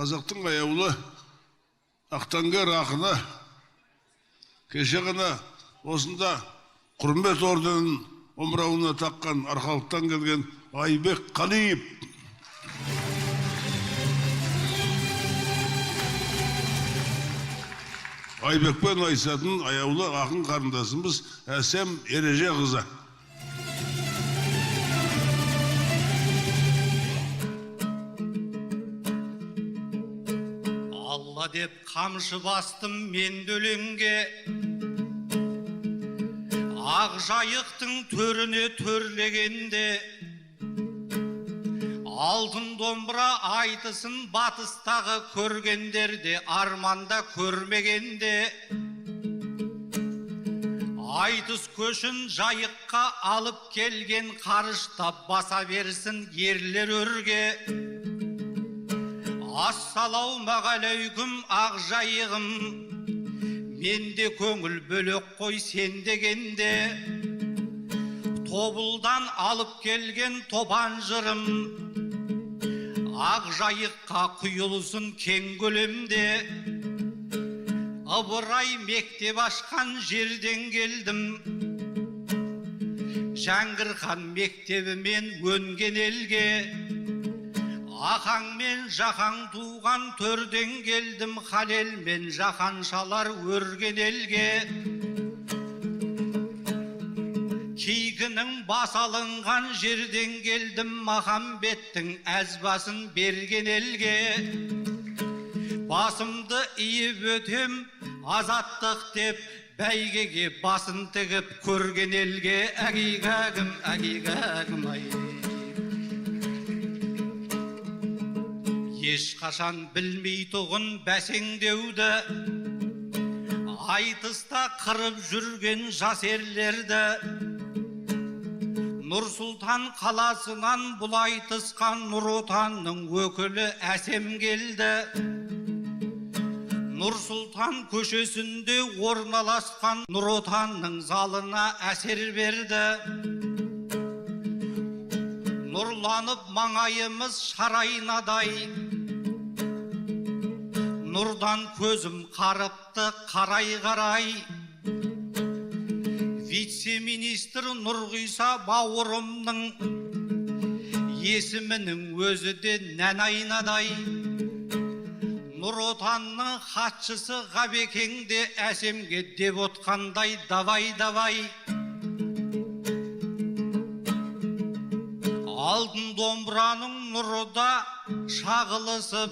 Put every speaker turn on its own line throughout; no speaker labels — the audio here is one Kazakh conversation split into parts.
қазақтың аяулы ақтаңгер ақыны кеше ғана осында құрмет орденін омырауына таққан Арқалықтан келген Айбек Қалиев. Айбекпен айсатын аяулы ақын қарындасымыз Әсем Ереже қызы.
Алла деп қамшы бастым мен өлеңге, ақ жайықтың төріне төрлегенде, алтын домбыра айтысын батыстағы көргендерде, арманда көрмегенде, айтыс көшін жайыққа алып келген қарыштап баса берсін ерлер өрге. Ассалаумағалейкум ақ жайығым, менде көңіл бөлек қой сен дегенде, тобылдан алып келген тобан жырым, ақ жайыққа құйылсын кең көлемде. Ыбырай мектеп ашқан жерден келдім, Жәңгірхан мектебімен өнген елге. Ақаң мен жақаң туған төрден келдім, Халел мен жақаншалар өрген елге. Кейгінің бас алынған жерден келдім, Махамбеттің әзбасын берген елге. Басымды иіп өтем азаттық деп, бәйгеге басын тігіп көрген елге. Әгигәгім, әгигәгім ай. Ешқашан білмей тұғын бәсеңдеуді, айтыста қырып жүрген жас ерлерді. Нұр-Сұлтан қаласынан бұл айтысқан Нұр Отанның өкілі Әсем келді. Нұр-Сұлтан көшесінде орналасқан Нұр Отанның залына әсер берді. Нұрланып маңайымыз шарайнадай, нұрдан көзім қарыпты қарай-қарай. Вице-министр Нұрғиса бауырымның есімінің өзі де нән-айнадай. Нұр Отанның хатшысы Ғабекең де Әсемге деп отқандай давай-давай. Алтын домбыраның нұрыда шағылысып,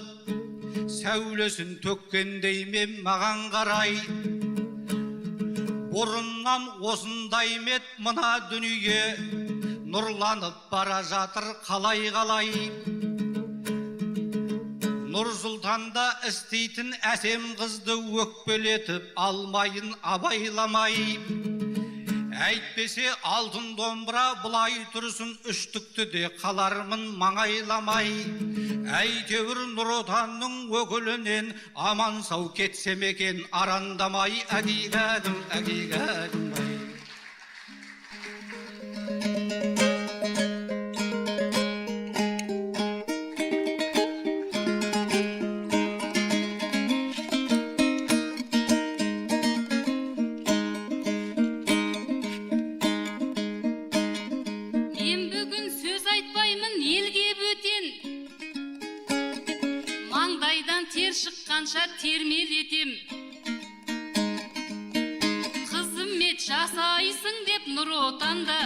сәулесін төккендей мен маған қарай. Бұрыннан осындай мет мына дүние, нұрланып бара жатыр қалай-қалай. Нұр-Сұлтанда істейтін Әсем қызды өкпелетіп алмайын абайламай. Әйтпесе алтын домбыра бұлай тұрсын, үштікті де қалармын маңайламай. Әйтеуір Нұр Отанның өкілінен аман сау кетсем екен арандамай. Әгигәгім, әгигәгім ай.
Тер шыққанша термелетем, қызымет жасайсың деп Нұр Отанда,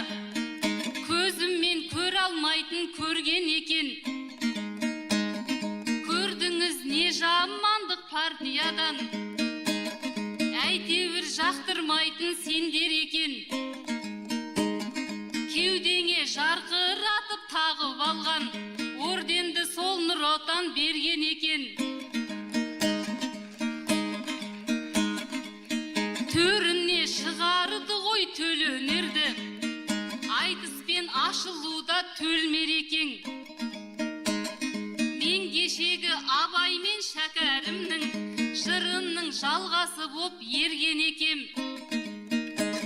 көзіммен көр алмайтын көрген екен. Көрдіңіз не жамандық партиядан, әйтеуір жақтырмайтын сендер екен. Кеудеңе жарқыратып тағып алған орденді сол Нұр Отан берген екен. Төріне шығарды ғой төленерді, айтыспен ашылуда төл мерекең. Мен кешегі Абай мен Шәкәрімнің жырының жалғасы боп ерген екем.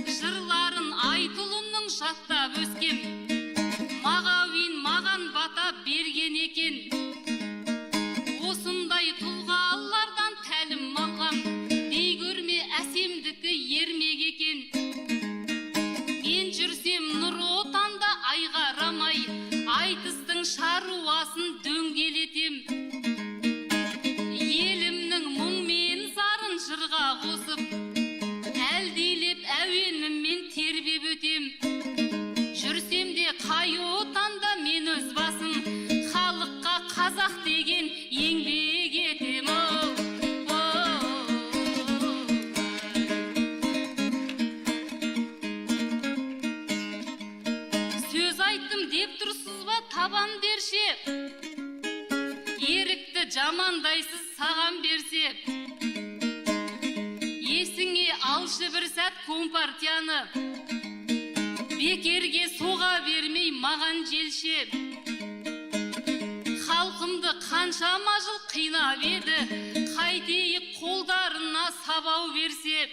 Жырларын Айтұлының жаттап өскем, Мағауин маған бата берген екен. Осындай ыңғайсыз саған берсе, есіңе алшы бір сәт компартияны, бекерге соға бермей маған желше. Халқымды қаншама жыл қинап еді, қайтейік қолдарына сабау берсе.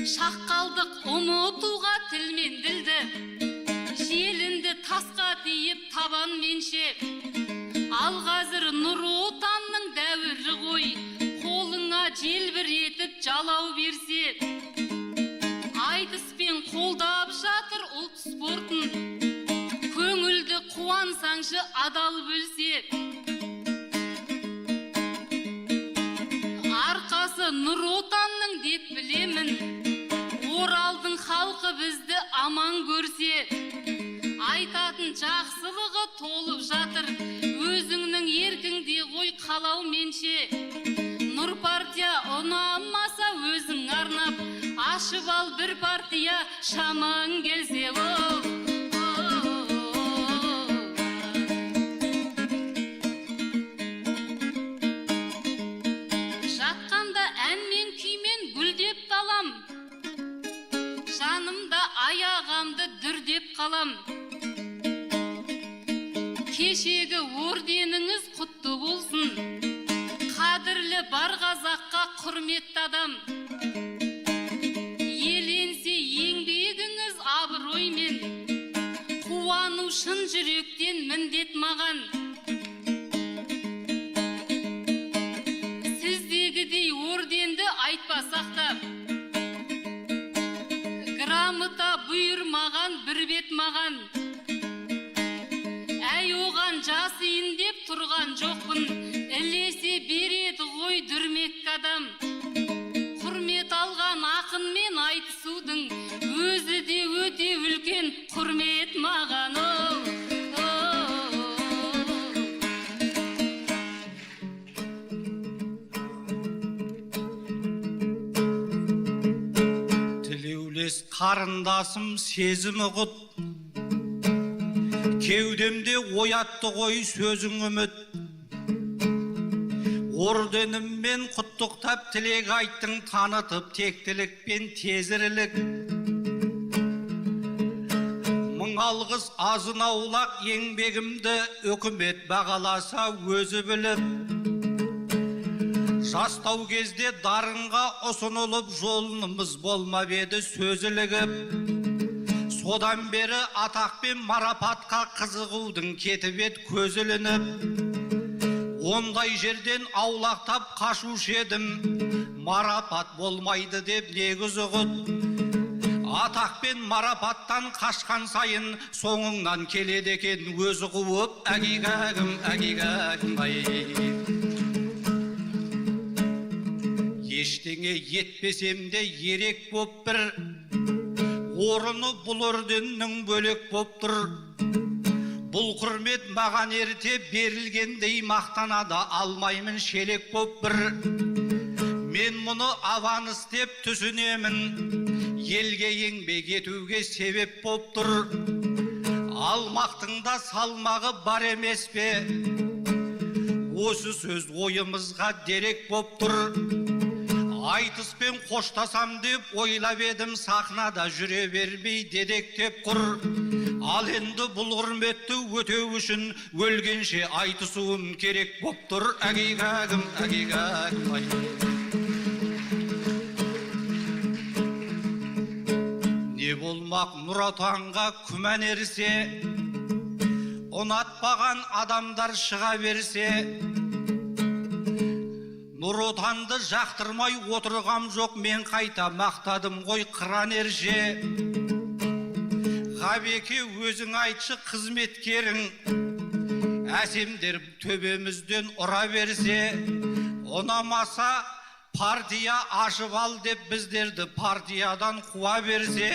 Шаққалдық ұмытуға тіл мен ділді, желінді тасқа тиіп табан менше. Ал қазір Нұр Отанның дәуірі ғой, қолыңа желбіретіп жалау берсе. Айтыспен қолдап жатыр ұлт спортын, көңілді қуансаңшы адал бөлсе. Арқасы Нұр Отанның деп білемін, Оралдың халқы бізді аман көрсе. Айтатын жақсылығы толып жатыр, өзіңнің еркіңде ғой қалау менше. Нұр партия ұнамаса өзің арнап, ашып ал бір партия шамаң келсе. Жатқанда әнмен күймен гүлдеп далам, жанымда аяғамды дүрдеп қалам. Кешегі орденіңіз құтты болсын, қадірлі бар қазаққа құрметті адам. Еленсе еңбегіңіз абыроймен, қуану шын жүректен міндет маған. Сіздегідей орденді айтпасақ та, грамота бұйырмаған бір бет маған. Әй оған жасайын деп тұрған жоқпын, ілесе береді ғой дүрмек адам. Құрмет алған ақынмен айтысудың өзі де өте үлкен құрмет маған.
Тілеулес қарындасым сезімі құт, кеудемде оятты ғой сөзің үміт. Орденіммен құттықтап тілек айттың, танытып тектілік пен тезірілік. Мың алғыс азын аулақ еңбегімді үкімет бағаласа өзі біліп. Жастау кезде дарынға ұсынылып жолымыз болмап еді сөзілігіп. Содан бері атақ пен марапатқа қызығудың кетіп ет көзілініп. Ондай жерден аулақтап қашушы едім, марапат болмайды деп негіз ұғыт. Атақ пен марапаттан қашқан сайын соңыңнан келеді екен өзі қуып, әгигәгім, әгигәгім ай. Ештеңе етпесем де ерек боп бір, орыны бұл орденнің бөлек боп тұр. Бұл құрмет маған ерте берілгендей мақтанады, алмаймын шелек боп бір. Мен мұны аванс деп түсінемін, елге еңбек етуге себеп боп тұр. Алмақтың да салмағы бар емес пе, осы сөз ойымызға дерек боп тұр. Айтыспен қоштасам деп ойлап едім, сахнада жүре бермей дедектеп құр. Ал енді бұл құрметті өтеу үшін өлгенше айтысуым керек боп тұр. Әгигәгім, әгигәгім ай. Не болмақ Нұр Отанға күмән ерсе, ұнатпаған адамдар шыға берсе. Нұр Отанды жақтырмай отырғам жоқ, мен қайта мақтадым ғой қыран ерже. Ғабеке өзің айтшы қызметкерің, әсемдер төбемізден ұра берсе. Ұнамаса партия ашып ал деп біздерді партиядан қуа берсе.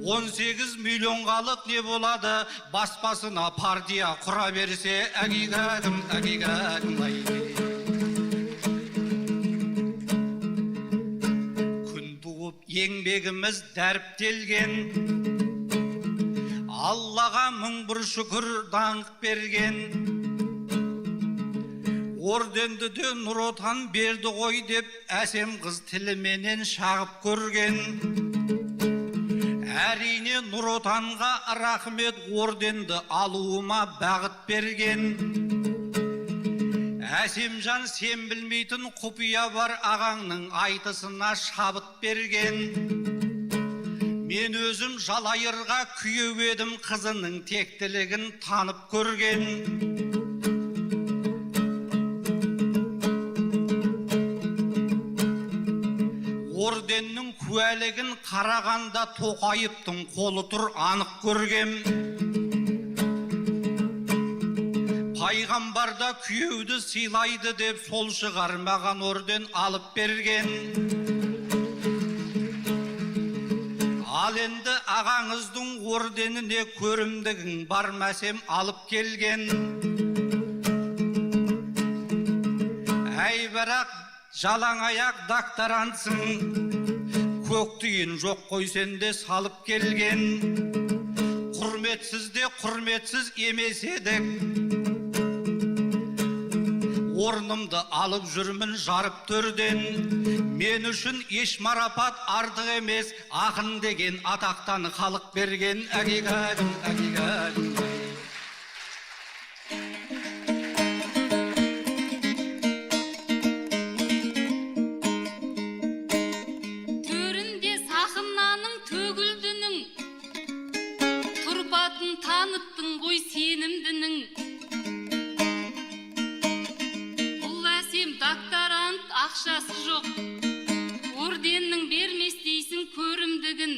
18 миллионғалық не болады, баспасына партия құра берсе. Әгигәгім, әгигәгім ай. Еңбегіміз дәріптелген, Аллаға мың бір шүкір даңқ берген. орденді де Нұр Отан берді ғой деп әсем қыз тіліменен шағып көрген. Әрине Нұр Отанға рахмет, орденді алуыма бағыт берген. Әсемжан, сен білмейтін құпия бар, ағаңның айтысына шабыт берген. Мен өзім жалайырға күйеу едім, қызының тектілігін танып көрген. Орденнің куәлігін қарағанда Тоқайыптың қолы тұр анық көргем. Пайғамбарда күйеуді сыйлайды деп сол шығар маған орден алып берген. Ал енді ағаңыздың орденіне көрімдігің бар мәсем алып келген. Әй бірақ жалаң аяқ докторантсың, көк тиын жоқ қой сенде салып келген. Құрметсіз де құрметсіз емес едік, орнымды алып жүрмін жарып төрден. Мен үшін еш марапат артық емес, ақын деген атақтан халық берген. Әгигәгім, әгигәгім.
Төрінде сақынаның төгілдінің, тұрпатын таныттың ғой сенімдінің. Докторант ақшасы жоқ, орденнің бермес дейсің көрімдігін.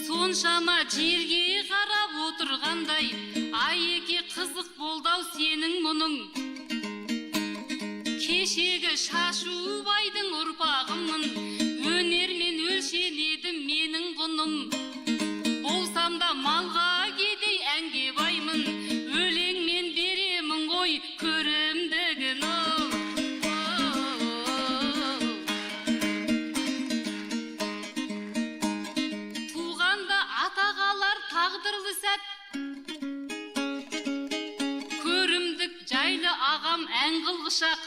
Соншама жерге қарап отырғандай, айеке қызық болдау сенің мұның. Кешегі шашу байдың ұрпағымын, өнермен өлшенеді менің құным. Болсам да малға кедей әнге баймын, өлеңмен беремін ғой көрімдігін. Туғанда атағалар тағдырлы сәт, көрімдік жайлы ағам ән қылғышақ.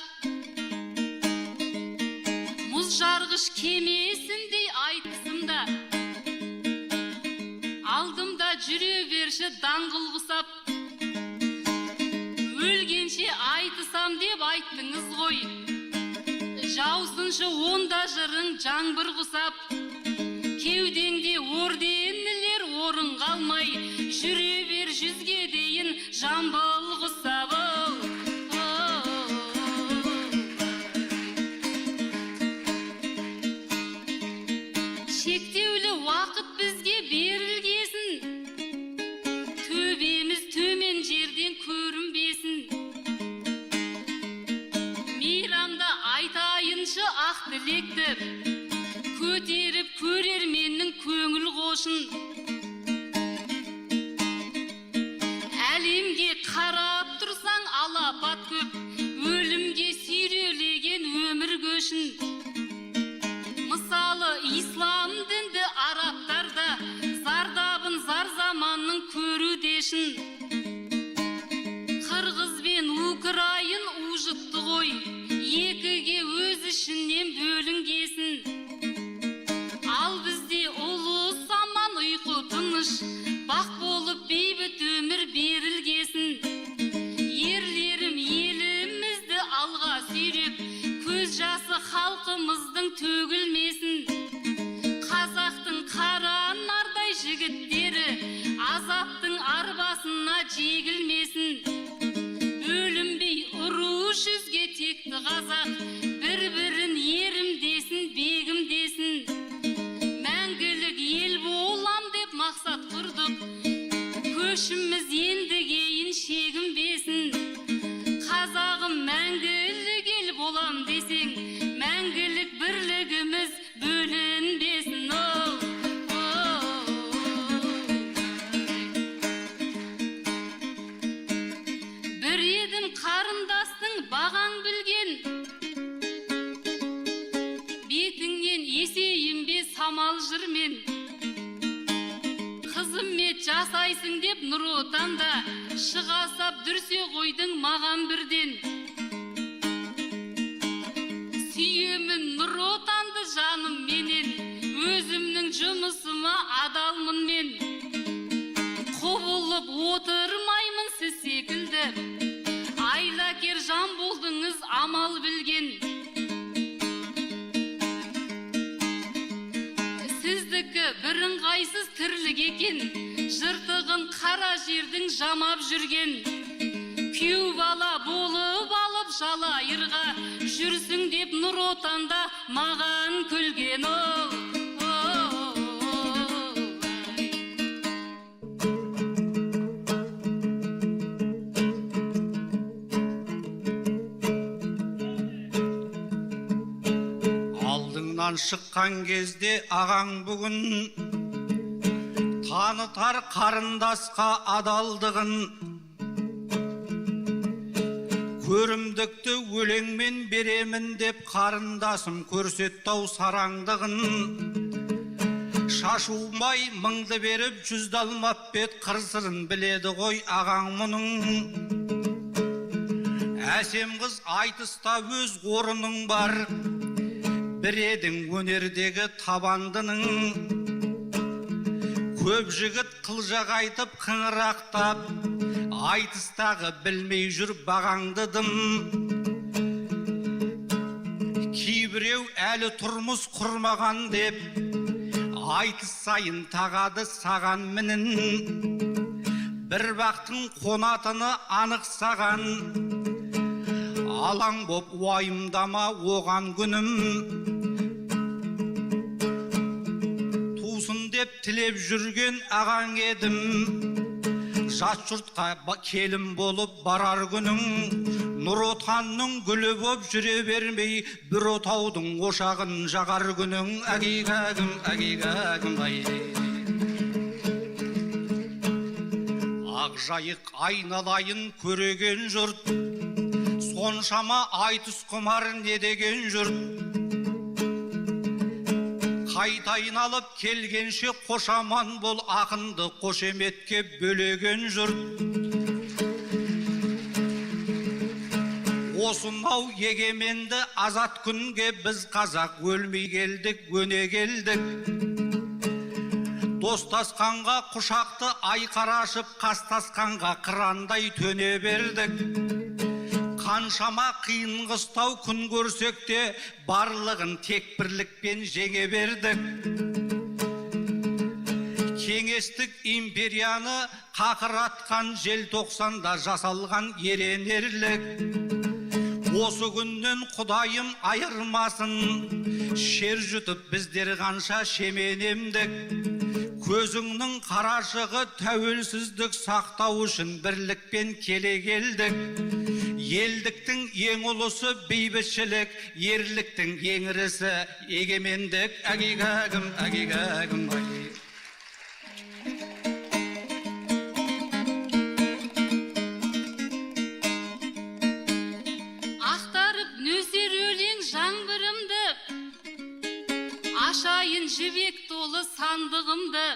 Мұз жарғыш кемесіндей айтысымда, алдымда жүре берші даңғыл құсап. Өлгенше айтысам деп айттыңыз ғой, жаусыншы онда жырың жаңбыр құсап. Кеудеңде орденлілер орын қалмай, жүре бер жүзге дейін жамбыл құсап. Шектеулі уақыт бізге берілгесін, төбеміз төмен жерден көрінбесін. Мейрамда айтайыншы ақ тілекті, көтеріп көрерменнің көңіл қошын. Әлемге қарап тұрсаң алапат көп, өлімге сүйрелеген өмір көшін. Мысалы ислам дінді арабтарда, зардабын зар заманның көрудешін. Қырғыз бен Украин ұжытты ғой, екіге өз ішінен бөлінгесін. Ал бізде ұлы саман ұйқы тыныш, бақ болып бейбіт өмір берілгесін. Ерлерім елімізді алға сүйреп, көз жасы халқымыздың төгілмесін. Қазақтың қара нардай жігіттері азаптың арбасына жегілмесін. Өлімбей ұру жүзге текті қазақ, бір-бірін ерім десін, бегім десін. Мәңгілік ел болам деп мақсат құрдық, көшіміз енді кейін шегінбесін. Қазағым мәңгілік ел болам десең, мәңгілік бірлігіміз бөлінбесін. Бір едім қарындастың бағаң білген, бетіңнен есейін бе самал жырмен. Қызым ме қызмет жасайсың деп Нұр Отанда шыға сап дүрсе қойдың маған бірден. Сүйемін Нұр Отанды жаным менен, өзімнің жұмысыма адалмын мен. Құбылып отырмаймын сіз секілді, айлакер жан болдыңыз амал білген. Сіздікі біріңғайсыз тірлік екен, жыртығын қара жердің жамап жүрген. Күйеу бала болып алып жалайырға жүрсің деп Нұр Отанда маған күлген ол.
Алдыңнан шыққан кезде ағаң бүгін танытар қарындасқа адалдығын. Көрімдікті өлеңмен беремін деп қарындасым көрсеттау сараңдығын. Шашылмай мыңды беріп жүзді алмап бет қырсырын біледі ғой ағаң мұның. Әсем қыз айтыста өз орының бар, бір едің өнердегі табандының. Көп жігіт қылжақ айтып қыңырақтап, айтыстағы білмей жүр бағаңдыдым. Кейбіреу әлі тұрмыс құрмаған деп, айтыс сайын тағады саған мінін. Бір бақтың қонатыны анық саған, алаң боп уайымдама оған күнім. Тусын деп тілеп жүрген ағаң едім, жат жұртқа келім болып барар күнің. Нұр Отанның гүлі боп жүре бермей, бір отаудың ошағын жағар күнің. Әгигәгім, әгигәгім ай. Ақ жайық айналайын көреген жұрт, соншама айтыс құмар не деген жұрт. Қайтайын алып келгенше қошаман бол, ақынды қошеметке бөлеген жұрт. Осынау егеменді азат күнге біз қазақ өлмей келдік, өне келдік. Достасқанға құшақты айқарашып, қастасқанға қырандай төне бердік. Қаншама қиын қыстау күн көрсек те, барлығын тек бірлікпен жеңе бердік. Кеңестік империяны қақыратқан желтоқсанда жасалған ерен ерлік. Осы күннен Құдайым айырмасын, шер жұтып біздер қанша шеменемдік. Көзіңнің қарашығы тәуелсіздік сақтау үшін бірлікпен келе келдік. Елдіктің ең ұлысы бейбітшілік, ерліктің ең ірісі егемендік. Әгигәгім, әгигәгім ай.
Ақтарып нөсер өлең жаңбырымды, ашайын жібек толы сандығымды.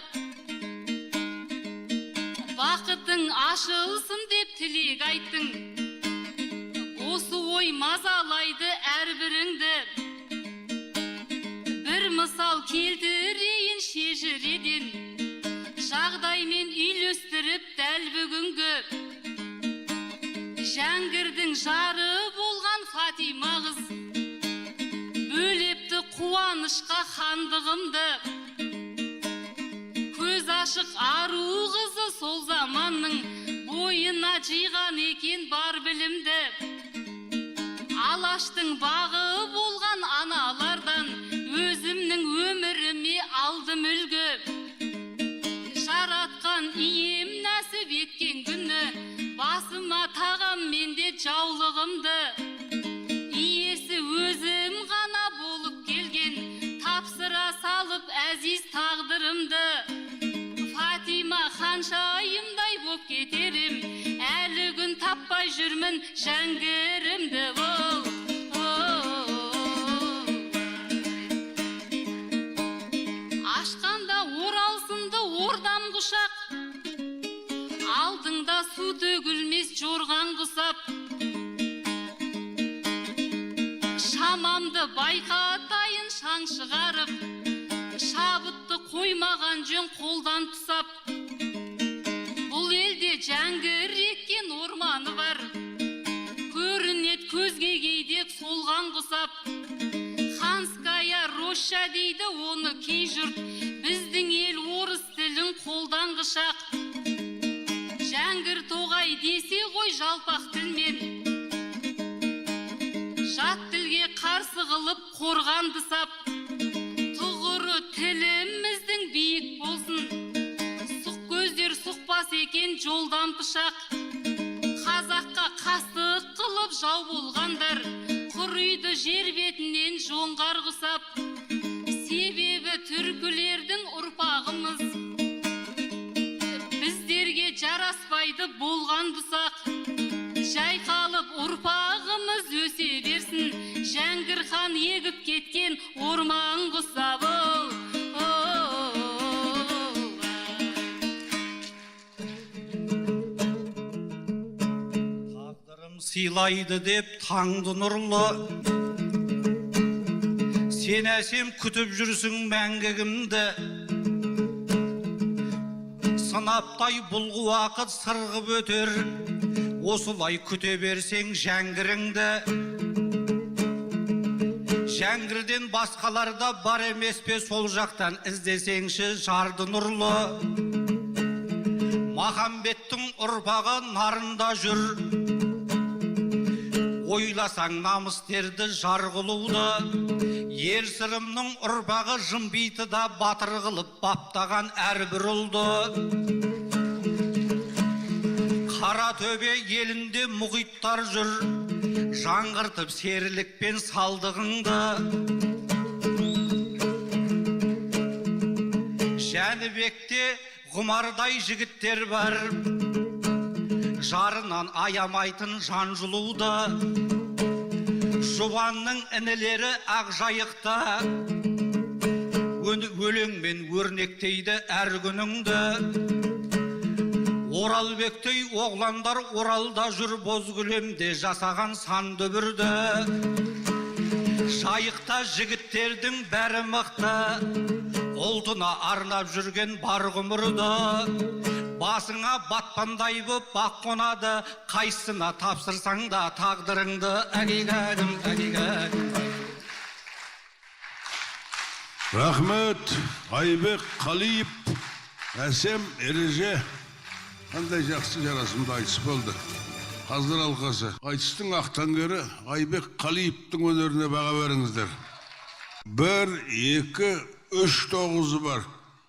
Бақытың ашылсын деп тілек айттың, осы ой мазалайды әрбіріңді. Бір мысал келтірейін шежіреден, жағдаймен үйлестіріп дәл бүгінгі. Жәңгірдің жары болған Фатима қыз, бөлепті қуанышқа хандығымды. Көз ашық ару қызы сол заманның бойына жиған екен бар білімді. Алаштың бағы болған аналардан өзімнің өміріме алдым үлгі. Жаратқан ием нәсіп еткен күні, басыма тағам менде жаулығымды. Иесі өзім ғана болып келген, тапсыра салып әзиз тағдырымды. Фатима ханшайымдай боп кетерім, әлі күн таппай жүрмін жәңгірімді. Ашқанда оралсынды ордам құшақ, шамамды байқатайын шаң шығарып, шабытты қоймаған жөн қолдан тұсап. Бұл елде жәңгіреккен орманы бар, көрінет көзге кейдек солған құсап. Ханская роща дейді оны кей жұрт, біздің ел орыс тілін қолдан қышақ. Жәңгір тоғай десе ғой жалпақ тілмен, жат тілге қарсы қылып қорғанды сап. Тұғыры тіліміздің биік болсын, сұқ көздер сұқпас екен жолдан пышақ. Қазаққа қастық қылып жау болғандар, құриды жер бетінен жоңғар құсап. Себебі түркілердің ұрпағымыз, біздерге жараспайды болған бұсақ. Жайқалып ұрпағымыз өсе берсін, Жәңгір хан егіп кеткен орман құсап.
Тағдырым сыйлайды деп таңды нұрлы, сен әсем күтіп жүрсің мәңгігімді. Сынаптай бұлғы уақыт сырғып өтер, осылай күте берсең жәңгіріңді. Жәңгірден басқаларда бар емес пе, сол жақтан іздесеңші жарды нұрлы. Махамбеттің ұрпағы нарында жүр, ойласаң намыстерді жар қылуды. Ер сырымның ұрпағы жымбиты да батыр қылып баптаған әрбір ұлды. Қара төбе елінде мұхиттар жүр, жаңғыртып серілікпен салдығыңды. Жәнібекте ғұмардай жігіттер бар, жарынан аямайтын жан жылуды. Жұбанның інілері ақ жайықта, өлеңмен өрнектейді әр күніңді. Оралбектей оғландар оралда жүр, боз кілемде жасаған сан дүбірді. Жайықта жігіттердің бәрі мықты, ұлтына арнап жүрген бар ғұмырды. Басыңа батпандай боп бақ қонады, қайсына тапсырсаң да тағдырыңды. Әгигәдім, әгигәдім.
Рахмет, Айбек Қалиев, әсем ереже. Қандай жақсы жарасымды айтыс болды. Қазір алқасы. Айтыстың ақтаңгері Айбек Қалиевтің өнеріне баға беріңіздер. 1, 2, 3 9-ы бар,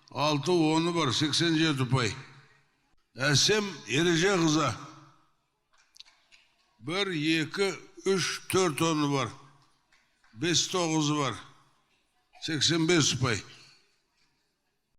6 10-ы бар, 87 ұпай. Әсем ереже қыза. 1, 2, 3, 4 10-ы бар, 5 9-ы бар, 85 ұпай.